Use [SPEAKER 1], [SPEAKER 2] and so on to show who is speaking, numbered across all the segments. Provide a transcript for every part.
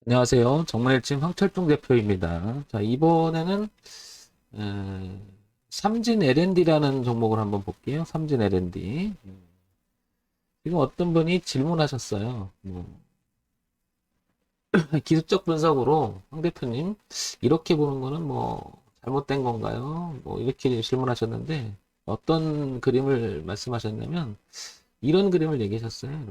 [SPEAKER 1] 안녕하세요. 정말일침 황철중 대표입니다. 자, 이번에는 삼진 L&D라는 종목을 한번 볼게요. 삼진 L&D. 지금 어떤 분이 질문하셨어요. 기술적 분석으로 황 대표님 이렇게 보는 거는 잘못된 건가요? 이렇게 질문하셨는데 어떤 그림을 말씀하셨냐면 이런 그림을 얘기하셨어요.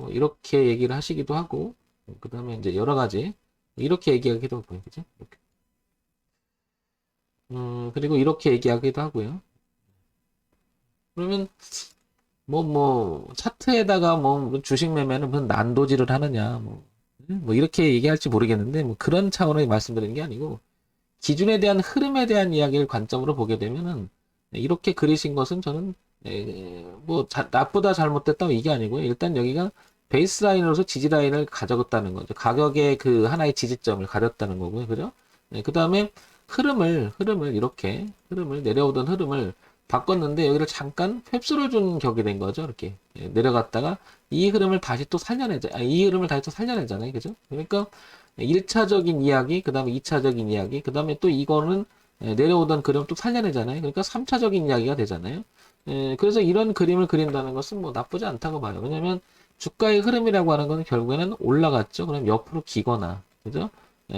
[SPEAKER 1] 이렇게 얘기를 하시기도 하고 그 다음에 이제 여러 가지 이렇게 얘기하기도 하고요. 그죠? 이렇게. 그리고 이렇게 얘기하기도 하고요. 그러면 차트에다가 주식 매매는 무슨 난도질을 하느냐, 이렇게 얘기할지 모르겠는데, 그런 차원의 말씀드리는 게 아니고, 기준에 대한 흐름에 대한 이야기를 관점으로 보게 되면은, 이렇게 그리신 것은 저는, 나쁘다 잘못됐다 이게 아니고요. 일단 여기가 베이스라인으로서 지지라인을 가졌다는 거죠. 가격의 그 하나의 지지점을 가졌다는 거고요. 그죠? 그 다음에 흐름을 이렇게, 내려오던 흐름을 바꿨는데 여기를 잠깐 휩쓸어 준 격이 된 거죠. 이렇게 내려갔다가 이 흐름을 다시 또 살려내자. 이 흐름을 다시 또 살려내잖아요. 그죠? 그러니까 1차적인 이야기, 그 다음에 2차적인 이야기, 그 다음에 또 이거는 내려오던 그림 또 살려내잖아요. 그러니까 3차적인 이야기가 되잖아요. 그래서 이런 그림을 그린다는 것은 나쁘지 않다고 봐요. 왜냐면 주가의 흐름이라고 하는 것은 결국에는 올라갔죠. 그럼 옆으로 기거나, 그죠?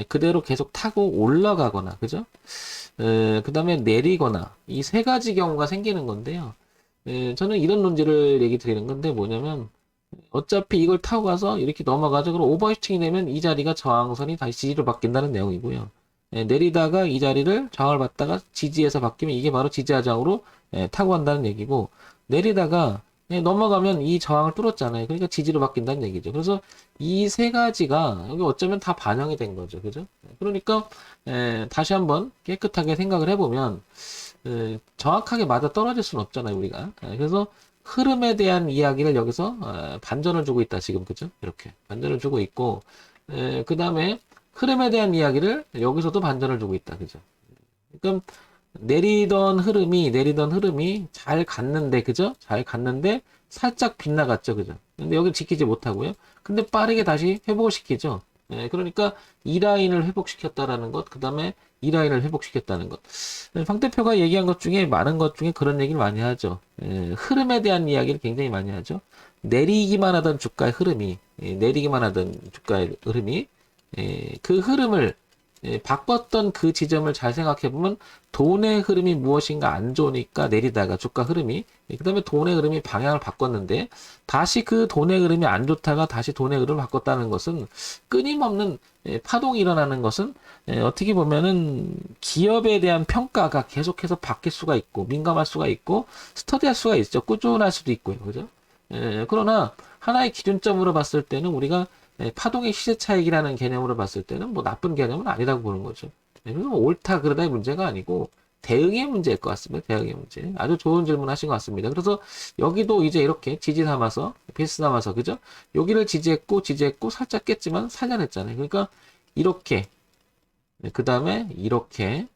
[SPEAKER 1] 그대로 계속 타고 올라가거나, 그죠? 그 다음에 내리거나, 이 세 가지 경우가 생기는 건데요. 저는 이런 논지를 얘기 드리는 건데 뭐냐면, 어차피 이걸 타고 가서 이렇게 넘어가죠. 그럼 오버슈팅이 되면 이 자리가 저항선이 다시 지지로 바뀐다는 내용이고요. 내리다가 이 자리를 저항을 받다가 지지에서 바뀌면 이게 바로 지지하장으로 타고 간다는 얘기고, 내리다가 넘어가면 이 저항을 뚫었잖아요. 그러니까 지지로 바뀐다는 얘기죠. 그래서 이 세 가지가 여기 어쩌면 다 반영이 된 거죠. 그죠? 그러니까 다시 한번 깨끗하게 생각을 해보면 정확하게 맞아 떨어질 수는 없잖아요, 우리가. 그래서 흐름에 대한 이야기를 여기서 반전을 주고 있다, 지금. 그죠? 이렇게 반전을 주고 있고, 그 다음에 흐름에 대한 이야기를 여기서도 반전을 주고 있다. 그죠? 그러니까 내리던 흐름이 잘 갔는데, 그죠? 잘 갔는데 살짝 빗나갔죠. 그죠? 근데 여기 지키지 못하고요. 근데 빠르게 다시 회복을 시키죠. 그러니까 이 라인을 회복시켰다라는 것, 그 다음에 이 라인을 회복시켰다는 것. 황 대표가 얘기한 것 중에 많은 것 중에 그런 얘기를 많이 하죠. 흐름에 대한 이야기를 굉장히 많이 하죠. 내리기만 하던 주가의 흐름이, 그 흐름을 바꿨던 그 지점을 잘 생각해 보면 돈의 흐름이 무엇인가 안 좋으니까 내리다가 주가 흐름이 그 다음에 돈의 흐름이 방향을 바꿨는데 다시 그 돈의 흐름이 안 좋다가 다시 돈의 흐름을 바꿨다는 것은 끊임없는 파동이 일어나는 것은 어떻게 보면은 기업에 대한 평가가 계속해서 바뀔 수가 있고 민감할 수가 있고 스터디할 수가 있죠. 꾸준할 수도 있고요. 그죠? 그러나 하나의 기준점으로 봤을 때는 우리가 파동의 시세 차익이라는 개념으로 봤을 때는 나쁜 개념은 아니라고 보는 거죠. 그래서 옳다 그르다의 문제가 아니고 대응의 문제일 것 같습니다. 대응의 문제. 아주 좋은 질문 하신 것 같습니다. 그래서 여기도 이제 이렇게 지지 삼아서, 베이스 삼아서, 그죠? 여기를 지지했고, 살짝 깼지만 살려냈잖아요. 그러니까 이렇게, 그 다음에 이렇게,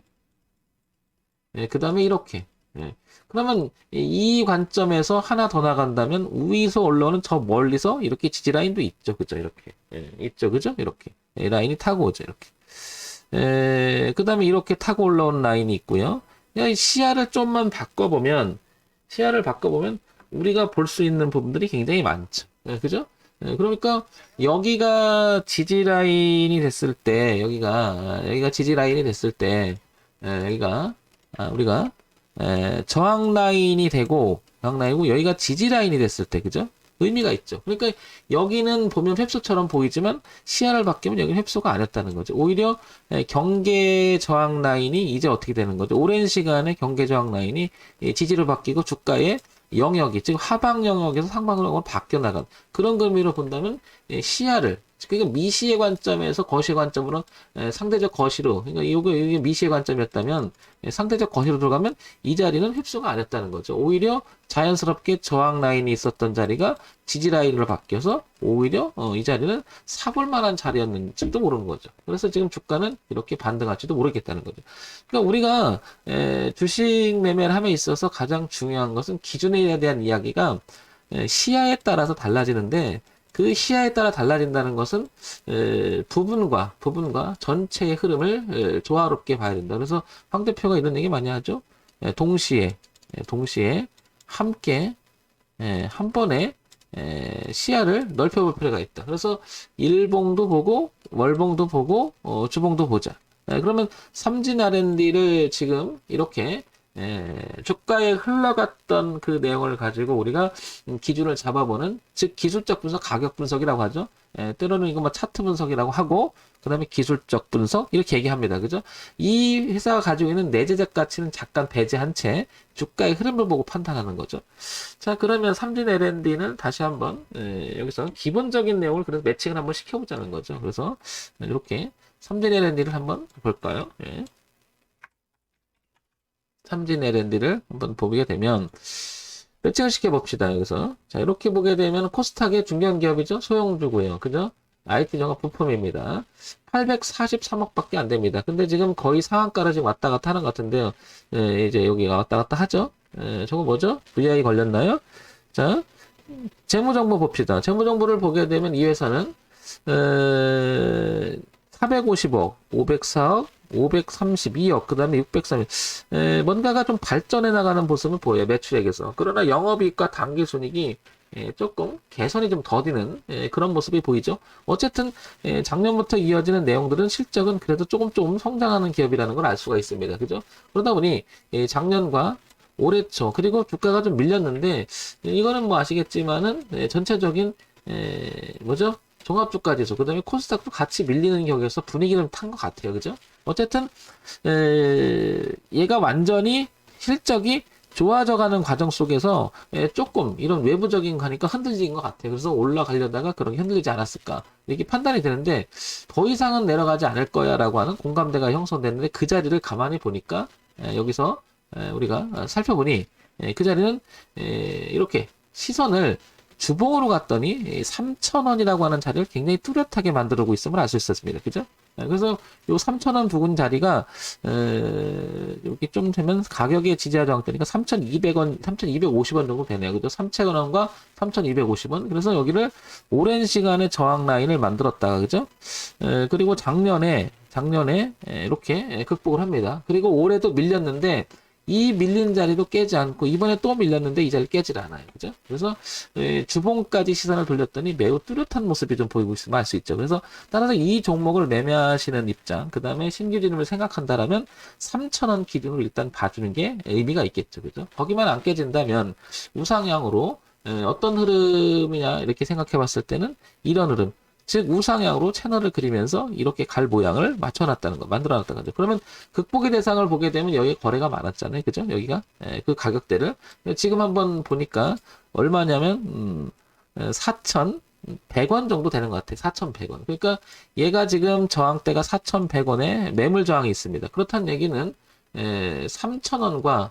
[SPEAKER 1] 그 다음에 이렇게. 예. 그러면 이 관점에서 하나 더 나간다면 위에서 올라오는 저 멀리서 이렇게 지지 라인도 있죠. 그죠? 이렇게. 있죠. 그죠? 이렇게. 라인이 타고 오죠. 이렇게. 그 다음에 이렇게 타고 올라오는 라인이 있고요. 그냥 시야를 바꿔보면 우리가 볼 수 있는 부분들이 굉장히 많죠. 그죠? 그러니까 여기가 지지 라인이 됐을 때, 여기가 지지 라인이 됐을 때, 여기가 우리가 저항 라인이고 여기가 지지 라인이 됐을 때 그죠? 의미가 있죠. 그러니까 여기는 보면 휩소처럼 보이지만 시야를 바뀌면 여기는 휩소가 아니었다는 거죠. 오히려 경계 저항 라인이 이제 어떻게 되는 거죠? 오랜 시간에 경계 저항 라인이 지지로 바뀌고 주가의 영역이 즉 하방 영역에서 상방 영역으로 바뀌어 나간 그런 의미로 본다면 시야를 그러니까 미시의 관점에서 거시의 관점으로 상대적 거시로 그러니까 이게 미시의 관점이었다면 상대적 거시로 들어가면 이 자리는 흡수가 안 했다는 거죠. 오히려 자연스럽게 저항 라인이 있었던 자리가 지지 라인으로 바뀌어서 오히려 이 자리는 사볼 만한 자리였는지도 모르는 거죠. 그래서 지금 주가는 이렇게 반등할지도 모르겠다는 거죠. 그러니까 우리가 주식 매매를 함에 있어서 가장 중요한 것은 기준에 대한 이야기가 시야에 따라서 달라지는데 그 시야에 따라 달라진다는 것은 부분과 전체의 흐름을 조화롭게 봐야 된다. 그래서 황 대표가 이런 얘기 많이 하죠. 동시에 함께 한 번에 시야를 넓혀볼 필요가 있다. 그래서 일봉도 보고 월봉도 보고 주봉도 보자. 그러면 삼진 R&D를 지금 이렇게 주가에 흘러갔던 그 내용을 가지고 우리가 기준을 잡아보는, 즉 기술적 분석, 가격 분석이라고 하죠. 때로는 이거 뭐 차트 분석이라고 하고, 그 다음에 기술적 분석 이렇게 얘기합니다. 그죠? 이 회사가 가지고 있는 내재적 가치는 잠깐 배제한 채 주가의 흐름을 보고 판단하는 거죠. 자, 그러면 삼진 R&D는 다시 한번 여기서 기본적인 내용을 그래서 매칭을 한번 시켜보자는 거죠. 그래서 이렇게 삼진 R&D를 한번 볼까요? 삼진 R&D를 한번 보게 되면 매칭을 시켜봅시다. 여기서 자, 이렇게 보게 되면 코스닥의 중견기업이죠. 소형주고요. 그죠? IT 종합 부품입니다. 843억 밖에 안 됩니다. 근데 지금 거의 상한가를 지금 왔다 갔다 하는 것 같은데요. 이제 여기가 왔다 갔다 하죠. 저거 뭐죠? VI 걸렸나요? 자, 재무정보 봅시다. 재무정보를 보게 되면 이 회사는 450억, 504억, 532억, 그 다음에 630억. 뭔가가 좀 발전해 나가는 모습을 보여요. 매출액에서. 그러나 영업이익과 당기순이익이 조금 개선이 좀 더디는 그런 모습이 보이죠. 어쨌든 작년부터 이어지는 내용들은 실적은 그래도 조금 성장하는 기업이라는 걸 알 수가 있습니다. 그죠? 그러다 보니 작년과 올해 초 그리고 주가가 좀 밀렸는데 이거는 뭐 아시겠지만은 전체적인 뭐죠? 종합주가지수, 그 다음에 코스닥도 같이 밀리는 격에서 분위기를 탄 것 같아요. 그죠? 어쨌든, 얘가 완전히 실적이 좋아져가는 과정 속에서 조금 이런 외부적인 거니까 흔들리는 것 같아요. 그래서 올라가려다가 그렇게 흔들리지 않았을까. 이렇게 판단이 되는데 더 이상은 내려가지 않을 거야 라고 하는 공감대가 형성됐는데 그 자리를 가만히 보니까 여기서 우리가 살펴보니 그 자리는 이렇게 시선을 주봉으로 갔더니 3,000원이라고 하는 자리를 굉장히 뚜렷하게 만들고 있음을 알 수 있었습니다. 그죠? 그래서 요 3,000원 부근 자리가 여기 좀 되면 가격의 지지하 저항대니까 3,200원, 3,250원 정도 되네요. 그죠? 3,000원과 3,250원. 그래서 여기를 오랜 시간의 저항 라인을 만들었다가 그죠? 그리고 작년에 이렇게 극복을 합니다. 그리고 올해도 밀렸는데 이 밀린 자리도 깨지 않고 이번에 또 밀렸는데 이 자리 깨질 않아요. 그죠? 그래서 주봉까지 시선을 돌렸더니 매우 뚜렷한 모습이 좀 보이고 있음을 알 수 있죠. 그래서 따라서 이 종목을 매매하시는 입장, 그 다음에 신규진입을 생각한다라면 3,000원 기준으로 일단 봐주는 게 의미가 있겠죠. 그죠? 거기만 안 깨진다면 우상향으로 어떤 흐름이냐 이렇게 생각해 봤을 때는 이런 흐름, 즉 우상향으로 채널을 그리면서 이렇게 갈 모양을 맞춰놨다는 거, 만들어놨다는 거죠. 그러면 극복의 대상을 보게 되면 여기 거래가 많았잖아요, 그죠? 여기가 그 가격대를 지금 한번 보니까 얼마냐면 4,100원 정도 되는 것 같아요. 4,100원. 그러니까 얘가 지금 저항대가 4,100원에 매물 저항이 있습니다. 그렇다는 얘기는 3,000원과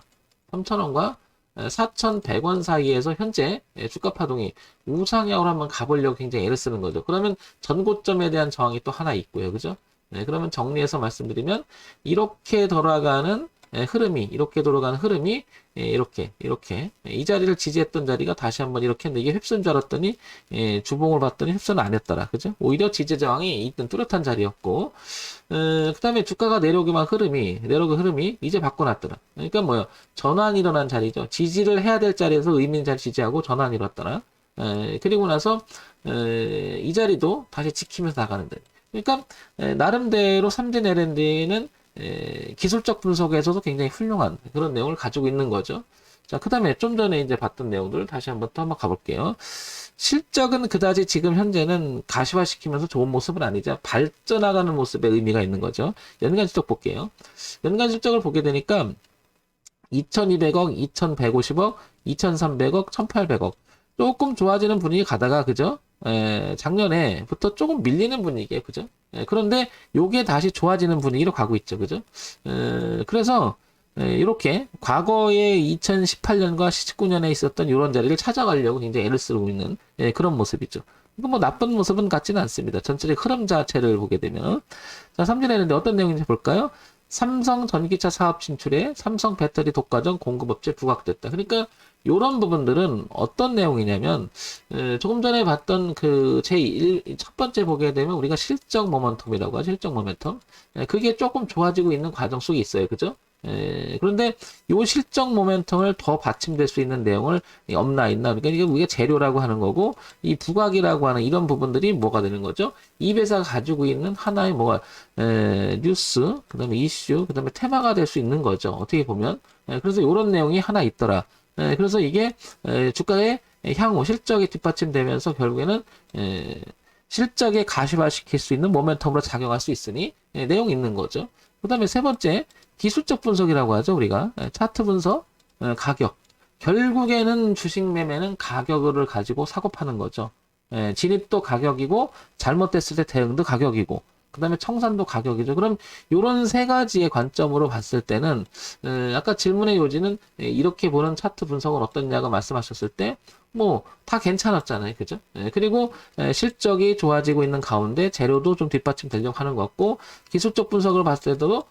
[SPEAKER 1] 4,100원 사이에서 현재 주가 파동이 우상향으로 한번 가보려고 굉장히 애를 쓰는 거죠. 그러면 전고점에 대한 저항이 또 하나 있고요. 그죠? 그러면 정리해서 말씀드리면 이렇게 돌아가는 흐름이 이렇게 이 자리를 지지했던 자리가 다시 한번 이렇게 했는데 이게 휩쓴 줄 알았더니 주봉을 봤더니 휩쓴 안 했더라. 그죠? 오히려 지지 저항이 있던 뚜렷한 자리였고 그 다음에 주가가 내려오기만 흐름이 이제 바꿔놨더라. 그러니까 뭐요? 전환이 일어난 자리죠. 지지를 해야 될 자리에서 의미 있는 자리 지지하고 전환이 일어났더라. 그리고 나서 이 자리도 다시 지키면서 나가는 자리. 그러니까 나름대로 삼진 L&D는 기술적 분석에서도 굉장히 훌륭한 그런 내용을 가지고 있는 거죠. 자, 그 다음에 좀 전에 이제 봤던 내용들 다시 한번 또 한번 가볼게요. 실적은 그다지 지금 현재는 가시화시키면서 좋은 모습은 아니죠. 발전하가는 모습의 의미가 있는 거죠. 연간 실적 볼게요. 연간 실적을 보게 되니까 2,200억, 2,150억, 2,300억, 1,800억. 조금 좋아지는 분위기 가다가, 그죠? 작년에부터 조금 밀리는 분위기예요. 그죠? 그런데 요게 다시 좋아지는 분위기로 가고 있죠. 그죠? 그래서 이렇게 과거에 2018년과 19년에 있었던 이런 자리를 찾아가려고 굉장히 애를 쓰고 있는 그런 모습이죠. 이거 뭐 나쁜 모습은 같지는 않습니다. 전체적 흐름 자체를 보게 되면. 자, 삼진했는데 어떤 내용인지 볼까요? 삼성 전기차 사업 진출에 삼성 배터리 독과점 공급업체 부각됐다. 그러니까 이런 부분들은 어떤 내용이냐면 조금 전에 봤던 그 첫 번째 보게 되면 우리가 실적 모멘텀이라고 하죠. 실적 모멘텀. 그게 조금 좋아지고 있는 과정 속에 있어요. 그죠? 그런데 요 실적 모멘텀을 더 받침될 수 있는 내용을 없나 있나. 그러니까 이게 우리가 재료라고 하는 거고 이 부각이라고 하는 이런 부분들이 뭐가 되는 거죠? 이 회사가 가지고 있는 하나의 뭐가 뉴스, 그다음에 이슈, 그다음에 테마가 될 수 있는 거죠. 어떻게 보면. 그래서 이런 내용이 하나 있더라. 그래서 이게 주가의 향후 실적이 뒷받침되면서 결국에는 실적에 가시화시킬 수 있는 모멘텀으로 작용할 수 있으니 내용이 있는 거죠. 그다음에 세 번째 기술적 분석이라고 하죠. 우리가 차트 분석, 가격. 결국에는 주식 매매는 가격을 가지고 사고 파는 거죠. 진입도 가격이고 잘못됐을 때 대응도 가격이고 그다음에 청산도 가격이죠. 그럼 요런 세 가지의 관점으로 봤을 때는 아까 질문의 요지는 이렇게 보는 차트 분석은 어떻냐고 말씀하셨을 때 뭐 다 괜찮았잖아요. 그죠? 그리고 실적이 좋아지고 있는 가운데 재료도 좀 뒷받침 되려고 하는 것 같고 기술적 분석을 봤을 때도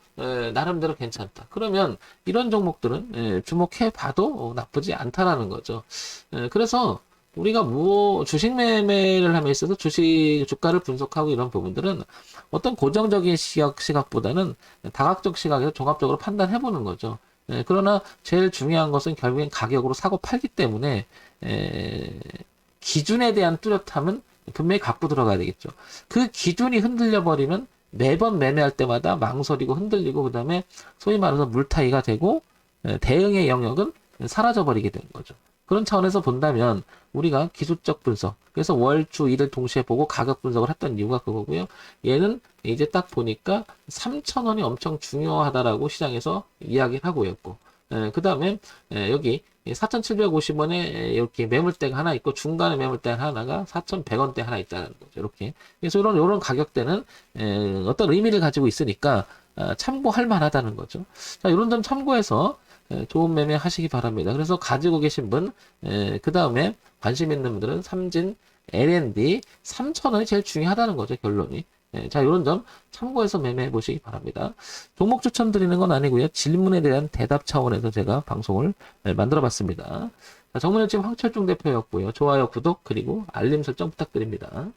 [SPEAKER 1] 나름대로 괜찮다. 그러면 이런 종목들은 주목해 봐도 나쁘지 않다라는 거죠. 그래서 우리가 주식 매매를 함에 있어서 주가를 분석하고 이런 부분들은 어떤 고정적인 시각보다는 다각적 시각에서 종합적으로 판단해 보는 거죠. 그러나 제일 중요한 것은 결국엔 가격으로 사고 팔기 때문에 기준에 대한 뚜렷함은 분명히 갖고 들어가야 되겠죠. 그 기준이 흔들려 버리면 매번 매매할 때마다 망설이고 흔들리고 그다음에 소위 말해서 물타기가 되고 대응의 영역은 사라져 버리게 되는 거죠. 그런 차원에서 본다면 우리가 기술적 분석, 그래서 월, 주, 일을 동시에 보고 가격 분석을 했던 이유가 그거고요. 얘는 이제 딱 보니까 3,000원이 엄청 중요하다라고 시장에서 이야기를 하고 있고, 그 다음에 여기 4,750원에 이렇게 매물대가 하나 있고 중간에 매물대 하나가 4,100원대 하나 있다는 거죠. 이렇게. 그래서 이런 가격대는 어떤 의미를 가지고 있으니까 참고할 만하다는 거죠. 자, 이런 점 참고해서 좋은 매매 하시기 바랍니다. 그래서 가지고 계신 분, 그 다음에 관심 있는 분들은 삼진, L&D, 3,000원이 제일 중요하다는 거죠, 결론이. 자, 이런 점 참고해서 매매해 보시기 바랍니다. 종목 추천드리는 건 아니고요. 질문에 대한 대답 차원에서 제가 방송을 만들어 봤습니다. 자, 정문일집 황철중 대표였고요. 좋아요, 구독, 그리고 알림 설정 부탁드립니다.